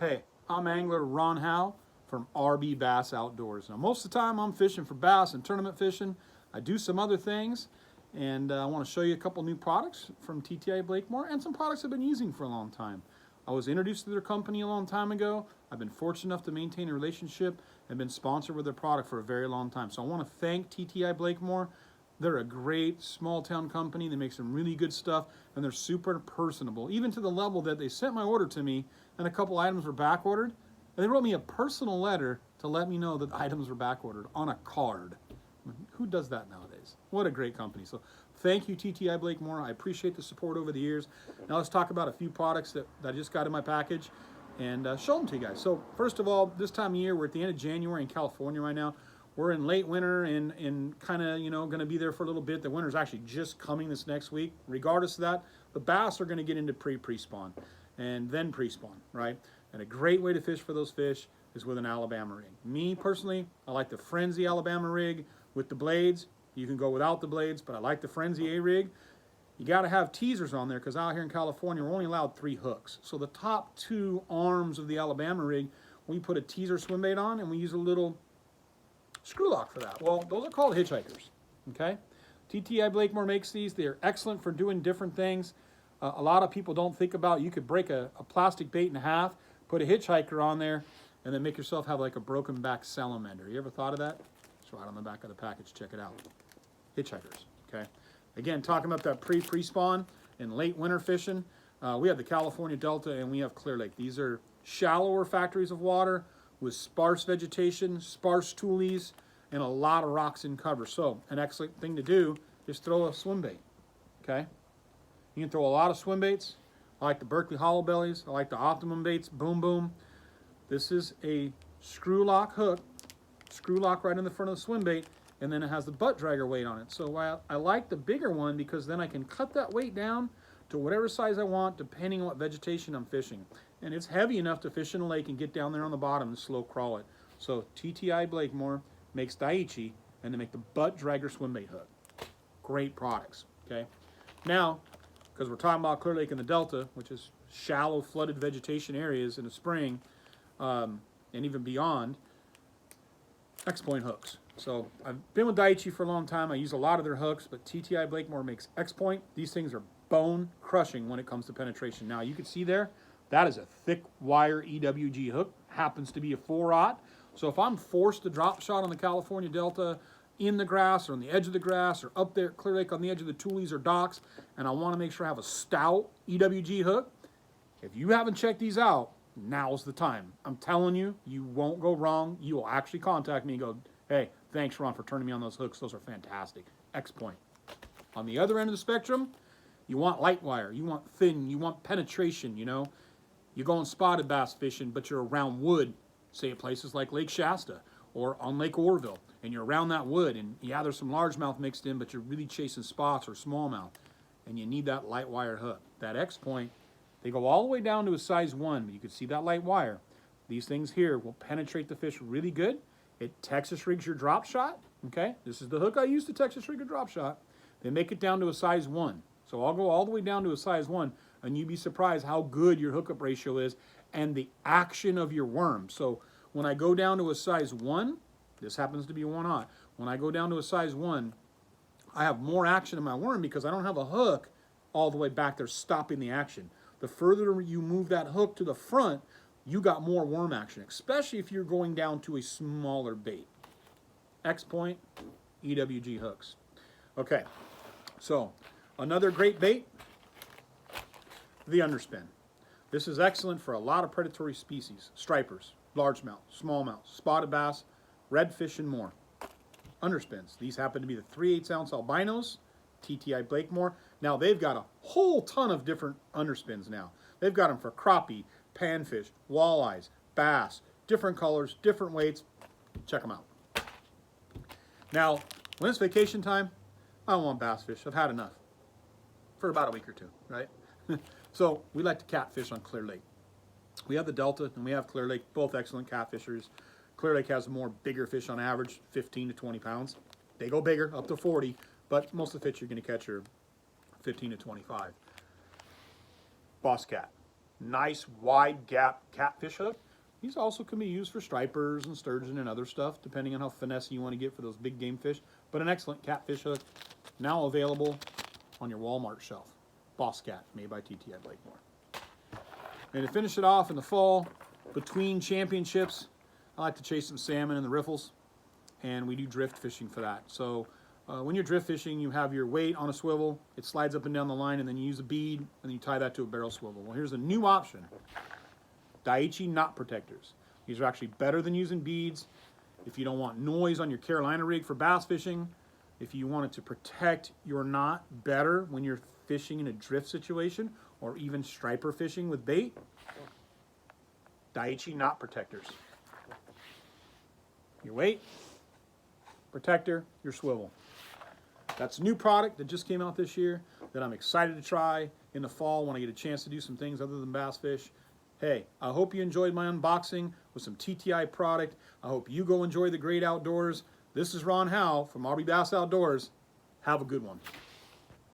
Hey, I'm Angler Ron Howe from RB Bass Outdoors. Now, most of the time I'm fishing for bass and tournament fishing. I do some other things, and I want to show you a couple new products from TTI Blakemore and some products I've been using for a long time. I was introduced to their company a long time ago. I've been fortunate enough to maintain a relationship and been sponsored with their product for a very long time. So I want to thank TTI Blakemore. They're a great small town company. They make some really good stuff, and they're super personable, even to the level that they sent my order to me and a couple items were back ordered. And they wrote me a personal letter to let me know that the items were back ordered on a card. Who does that nowadays? What a great company. So thank you, TTI Blakemore. I appreciate the support over the years. Now let's talk about a few products that I just got in my package and show them to you guys. So first of all, this time of year, we're at the end of January in California right now. We're in late winter and kind of, going to be there for a little bit. The winter's actually just coming this next week. Regardless of that, the bass are going to get into pre-spawn and then pre-spawn, right? And a great way to fish for those fish is with an Alabama rig. Me, personally, I like the Frenzy Alabama rig with the blades. You can go without the blades, but I like the Frenzy A rig. You got to have teasers on there because out here in California, we're only allowed 3 hooks. So the top 2 arms of the Alabama rig, we put a teaser swim bait on and we use a little screw lock for that. Well, those are called hitchhikers, okay? TTI Blakemore makes these. They're excellent for doing different things. A lot of people don't think about, you could break a plastic bait in half, put a hitchhiker on there, and then make yourself have like a broken back salamander. You ever thought of that? It's right on the back of the package. Check it out. Hitchhikers, okay? Again, talking about that pre-spawn and late winter fishing, we have the California Delta and we have Clear Lake. These are shallower factories of water with sparse vegetation, sparse toolies, and a lot of rocks in cover. So an excellent thing to do is throw a swim bait, okay? You can throw a lot of swim baits. I like the Berkeley Hollow Bellies. I like the Optimum baits, Boom Boom. This is a screw lock hook, screw lock right in the front of the swim bait, and then it has the butt dragger weight on it. So I like the bigger one because then I can cut that weight down to whatever size I want depending on what vegetation I'm fishing. And it's heavy enough to fish in a lake and get down there on the bottom and slow crawl it. So TTI Blakemore makes Daiichi, and they make the butt dragger swim bait hook. Great products, okay? Now, because we're talking about Clear Lake and the Delta, which is shallow flooded vegetation areas in the spring, and even beyond, X-Point hooks. So I've been with Daiichi for a long time. I use a lot of their hooks, but TTI Blakemore makes X-Point. These things are bone crushing when it comes to penetration. Now you can see there, that is a thick wire EWG hook, happens to be a 4/0. So if I'm forced to drop shot on the California Delta in the grass or on the edge of the grass or up there at Clear Lake on the edge of the toolies or docks, and I want to make sure I have a stout EWG hook, if you haven't checked these out, now's the time. I'm telling you, you won't go wrong. You will actually contact me and go, hey, thanks, Ron, for turning me on those hooks. Those are fantastic. X-Point. On the other end of the spectrum, you want light wire, you want thin, you want penetration, You're going spotted bass fishing, but you're around wood, say at places like Lake Shasta or on Lake Orville, and you're around that wood, and yeah, there's some largemouth mixed in, but you're really chasing spots or smallmouth, and you need that light wire hook. That X-Point, they go all the way down to a size 1, but you can see that light wire. These things here will penetrate the fish really good. It Texas rigs your drop shot, okay? This is the hook I use to Texas rig a drop shot. They make it down to a size 1. So I'll go all the way down to a size 1, and you'd be surprised how good your hookup ratio is and the action of your worm. So when I go down to a size 1, this happens to be a 1/0. When I go down to a size 1, I have more action in my worm because I don't have a hook all the way back there stopping the action. The further you move that hook to the front, you got more worm action, especially if you're going down to a smaller bait. X-Point, EWG hooks. Okay, so another great bait, the underspin. This is excellent for a lot of predatory species, stripers, largemouth, smallmouth, spotted bass, redfish, and more. Underspins. These happen to be the 3/8 ounce albinos, TTI Blakemore. Now they've got a whole ton of different underspins now. They've got them for crappie, panfish, walleyes, bass, different colors, different weights. Check them out. Now, when it's vacation time, I don't want bass fish. I've had enough for about a week or 2, right? So we like to catfish on Clear Lake. We have the Delta and we have Clear Lake, both excellent catfishers. Clear Lake has more bigger fish on average, 15 to 20 pounds. They go bigger, up to 40, but most of the fish you're going to catch are 15 to 25. Boss Cat. nice wide gap catfish hook. These also can be used for stripers and sturgeon and other stuff, depending on how finessey you want to get for those big game fish. But an excellent catfish hook, now available on your Walmart shelf. Boss Cat, made by TTI Blakemore. And to finish it off in the fall, between championships, I like to chase some salmon in the riffles, and we do drift fishing for that. So when you're drift fishing, you have your weight on a swivel, it slides up and down the line, and then you use a bead, and then you tie that to a barrel swivel. Well, here's a new option. Daiichi knot protectors. These are actually better than using beads. If you don't want noise on your Carolina rig for bass fishing, if you wanted to protect your knot better when you're fishing in a drift situation, or even striper fishing with bait, Daiichi knot protectors. Your weight, protector, your swivel. That's a new product that just came out this year that I'm excited to try in the fall when I get a chance to do some things other than bass fish. Hey, I hope you enjoyed my unboxing with some TTI product. I hope you go enjoy the great outdoors. This is Ron Howe from RB Bass Outdoors. Have a good one.